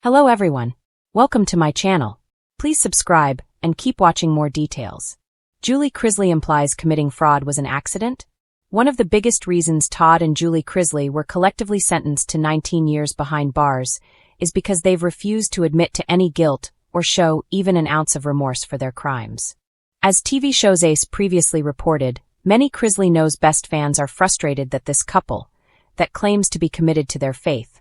Hello everyone. Welcome to my channel. Please subscribe and keep watching more details. Julie Chrisley implies committing fraud was an accident? One of the biggest reasons Todd and Julie Chrisley were collectively sentenced to 19 years behind bars is because they've refused to admit to any guilt or show even an ounce of remorse for their crimes. As TV show's Ace previously reported, many Chrisley Knows Best fans are frustrated that this couple, that claims to be committed to their faith,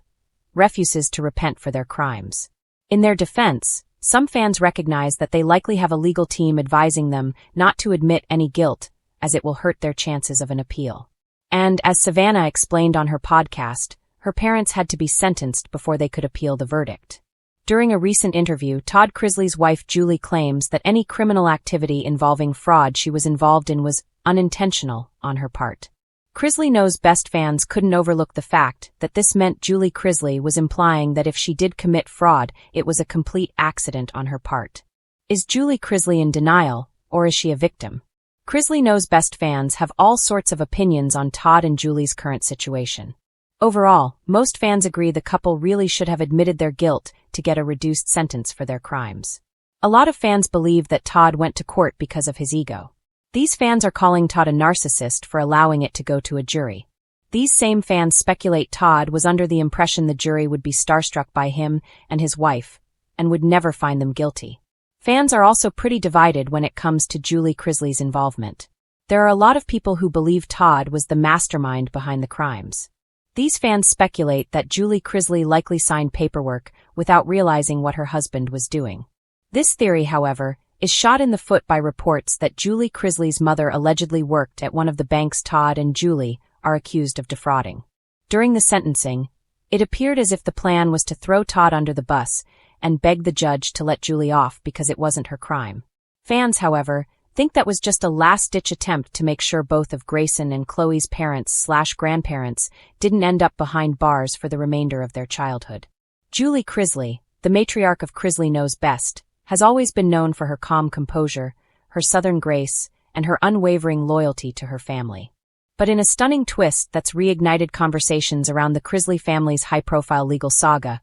refuses to repent for their crimes. In their defense, some fans recognize that they likely have a legal team advising them not to admit any guilt, as it will hurt their chances of an appeal. And, as Savannah explained on her podcast, her parents had to be sentenced before they could appeal the verdict. During a recent interview, Todd Chrisley's wife Julie claims that any criminal activity involving fraud she was involved in was unintentional on her part. Chrisley Knows Best fans couldn't overlook the fact that this meant Julie Chrisley was implying that if she did commit fraud, it was a complete accident on her part. Is Julie Chrisley in denial, or is she a victim? Chrisley Knows Best fans have all sorts of opinions on Todd and Julie's current situation. Overall, most fans agree the couple really should have admitted their guilt to get a reduced sentence for their crimes. A lot of fans believe that Todd went to court because of his ego. These fans are calling Todd a narcissist for allowing it to go to a jury. These same fans speculate Todd was under the impression the jury would be starstruck by him and his wife, and would never find them guilty. Fans are also pretty divided when it comes to Julie Chrisley's involvement. There are a lot of people who believe Todd was the mastermind behind the crimes. These fans speculate that Julie Chrisley likely signed paperwork without realizing what her husband was doing. This theory, however, is shot in the foot by reports that Julie Chrisley's mother allegedly worked at one of the banks Todd and Julie are accused of defrauding. During the sentencing, it appeared as if the plan was to throw Todd under the bus and beg the judge to let Julie off because it wasn't her crime. Fans, however, think that was just a last-ditch attempt to make sure both of Grayson and Chloe's parents/grandparents didn't end up behind bars for the remainder of their childhood. Julie Chrisley, the matriarch of Chrisley Knows Best, has always been known for her calm composure, her southern grace, and her unwavering loyalty to her family. But in a stunning twist that's reignited conversations around the Chrisley family's high-profile legal saga,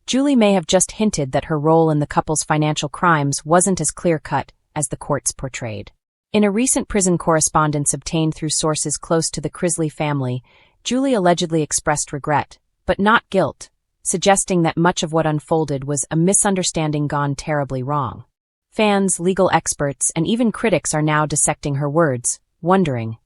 Julie may have just hinted that her role in the couple's financial crimes wasn't as clear-cut as the courts portrayed. In a recent prison correspondence obtained through sources close to the Chrisley family, Julie allegedly expressed regret, but not guilt, suggesting that much of what unfolded was a misunderstanding gone terribly wrong. Fans, legal experts, and even critics are now dissecting her words, wondering,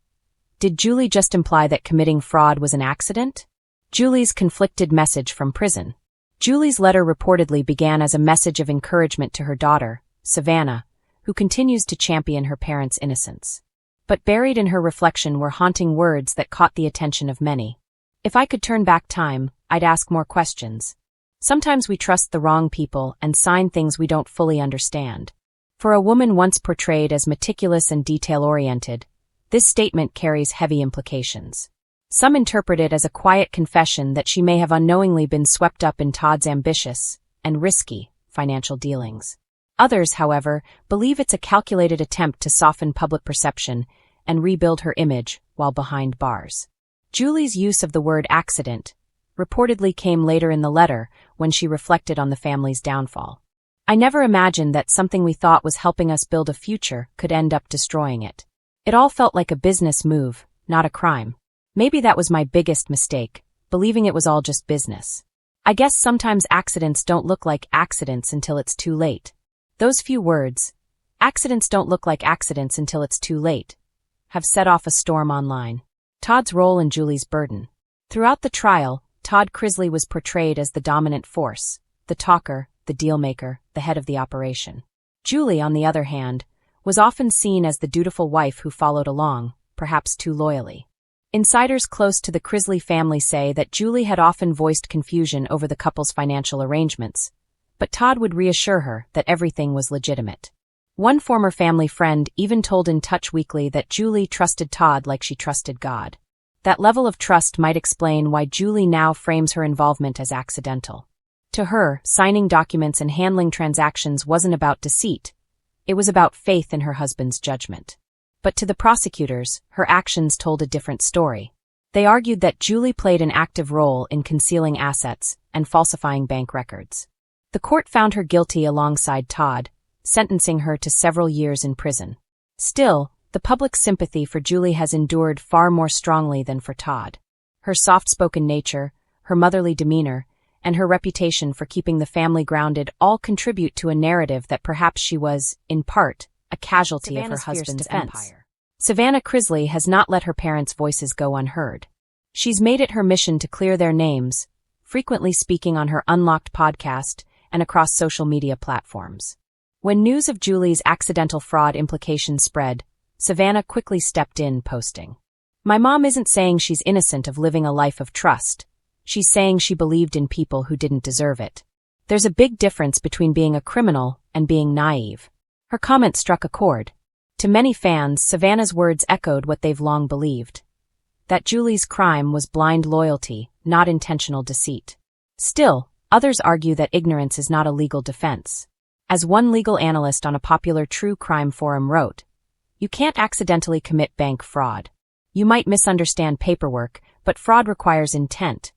did Julie just imply that committing fraud was an accident? Julie's conflicted message from prison. Julie's letter reportedly began as a message of encouragement to her daughter, Savannah, who continues to champion her parents' innocence. But buried in her reflection were haunting words that caught the attention of many. If I could turn back time, I'd ask more questions. Sometimes we trust the wrong people and sign things we don't fully understand. For a woman once portrayed as meticulous and detail-oriented, this statement carries heavy implications. Some interpret it as a quiet confession that she may have unknowingly been swept up in Todd's ambitious and risky financial dealings. Others, however, believe it's a calculated attempt to soften public perception and rebuild her image while behind bars. Julie's use of the word accident reportedly came later in the letter when she reflected on the family's downfall. I never imagined that something we thought was helping us build a future could end up destroying it. It all felt like a business move, not a crime. Maybe that was my biggest mistake, believing it was all just business. I guess sometimes accidents don't look like accidents until it's too late. Those few words, accidents don't look like accidents until it's too late, have set off a storm online. Todd's role in Julie's burden. Throughout the trial, Todd Chrisley was portrayed as the dominant force, the talker, the deal-maker, the head of the operation. Julie, on the other hand, was often seen as the dutiful wife who followed along, perhaps too loyally. Insiders close to the Chrisley family say that Julie had often voiced confusion over the couple's financial arrangements, but Todd would reassure her that everything was legitimate. One former family friend even told In Touch Weekly that Julie trusted Todd like she trusted God. That level of trust might explain why Julie now frames her involvement as accidental. To her, signing documents and handling transactions wasn't about deceit. It was about faith in her husband's judgment. But to the prosecutors, her actions told a different story. They argued that Julie played an active role in concealing assets and falsifying bank records. The court found her guilty alongside Todd, sentencing her to several years in prison. Still, the public sympathy for Julie has endured far more strongly than for Todd. Her soft-spoken nature, her motherly demeanor, and her reputation for keeping the family grounded all contribute to a narrative that perhaps she was, in part, a casualty of her husband's empire. Savannah Chrisley has not let her parents' voices go unheard. She's made it her mission to clear their names, frequently speaking on her Unlocked podcast and across social media platforms. When news of Julie's accidental fraud implications spread, Savannah quickly stepped in, posting, "My mom isn't saying she's innocent of living a life of trust. She's saying she believed in people who didn't deserve it. There's a big difference between being a criminal and being naive." Her comment struck a chord. To many fans, Savannah's words echoed what they've long believed: that Julie's crime was blind loyalty, not intentional deceit. Still, others argue that ignorance is not a legal defense. As one legal analyst on a popular true crime forum wrote, "You can't accidentally commit bank fraud. You might misunderstand paperwork, but fraud requires intent,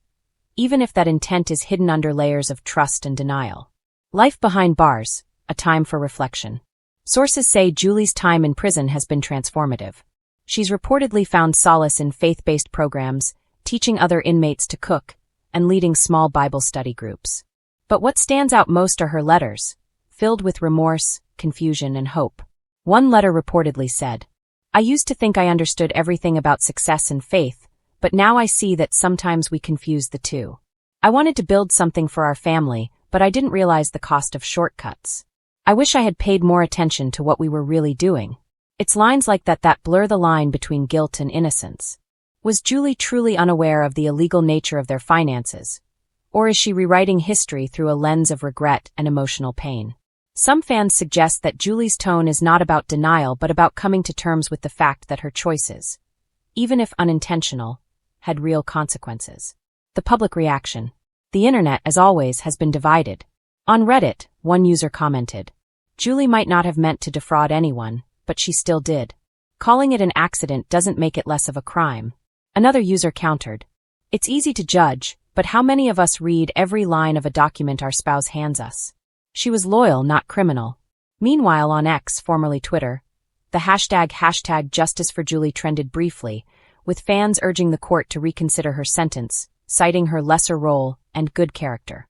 even if that intent is hidden under layers of trust and denial." Life behind bars, a time for reflection. Sources say Julie's time in prison has been transformative. She's reportedly found solace in faith-based programs, teaching other inmates to cook, and leading small Bible study groups. But what stands out most are her letters, filled with remorse, confusion, and hope. One letter reportedly said, "I used to think I understood everything about success and faith, but now I see that sometimes we confuse the two. I wanted to build something for our family, but I didn't realize the cost of shortcuts. I wish I had paid more attention to what we were really doing." It's lines like that blur the line between guilt and innocence. Was Julie truly unaware of the illegal nature of their finances? Or is she rewriting history through a lens of regret and emotional pain? Some fans suggest that Julie's tone is not about denial but about coming to terms with the fact that her choices, even if unintentional, had real consequences. The public reaction. The internet, as always, has been divided. On Reddit, one user commented, "Julie might not have meant to defraud anyone, but she still did. Calling it an accident doesn't make it less of a crime." Another user countered, "It's easy to judge, but how many of us read every line of a document our spouse hands us? She was loyal, not criminal." Meanwhile, on X, formerly Twitter, the hashtag Justice for Julie trended briefly, with fans urging the court to reconsider her sentence, citing her lesser role and good character.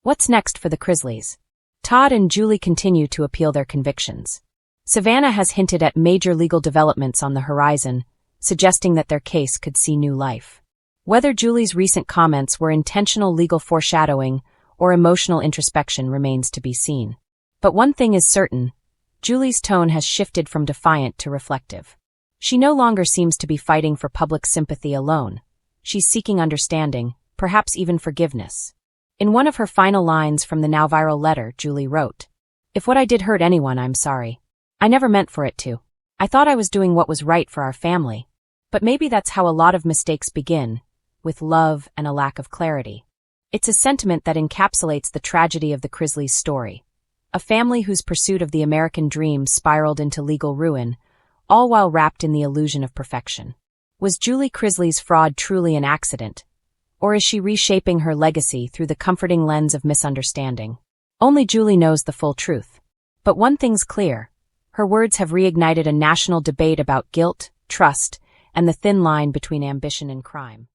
What's next for the Chrisleys? Todd and Julie continue to appeal their convictions. Savannah has hinted at major legal developments on the horizon, suggesting that their case could see new life. Whether Julie's recent comments were intentional legal foreshadowing or emotional introspection remains to be seen. But one thing is certain: Julie's tone has shifted from defiant to reflective. She no longer seems to be fighting for public sympathy alone. She's seeking understanding, perhaps even forgiveness. In one of her final lines from the now viral letter, Julie wrote, "If what I did hurt anyone, I'm sorry. I never meant for it to. I thought I was doing what was right for our family." But maybe that's how a lot of mistakes begin, with love and a lack of clarity. It's a sentiment that encapsulates the tragedy of the Chrisleys' story. A family whose pursuit of the American dream spiraled into legal ruin, all while wrapped in the illusion of perfection. Was Julie Chrisley's fraud truly an accident? Or is she reshaping her legacy through the comforting lens of misunderstanding? Only Julie knows the full truth. But one thing's clear: her words have reignited a national debate about guilt, trust, and the thin line between ambition and crime.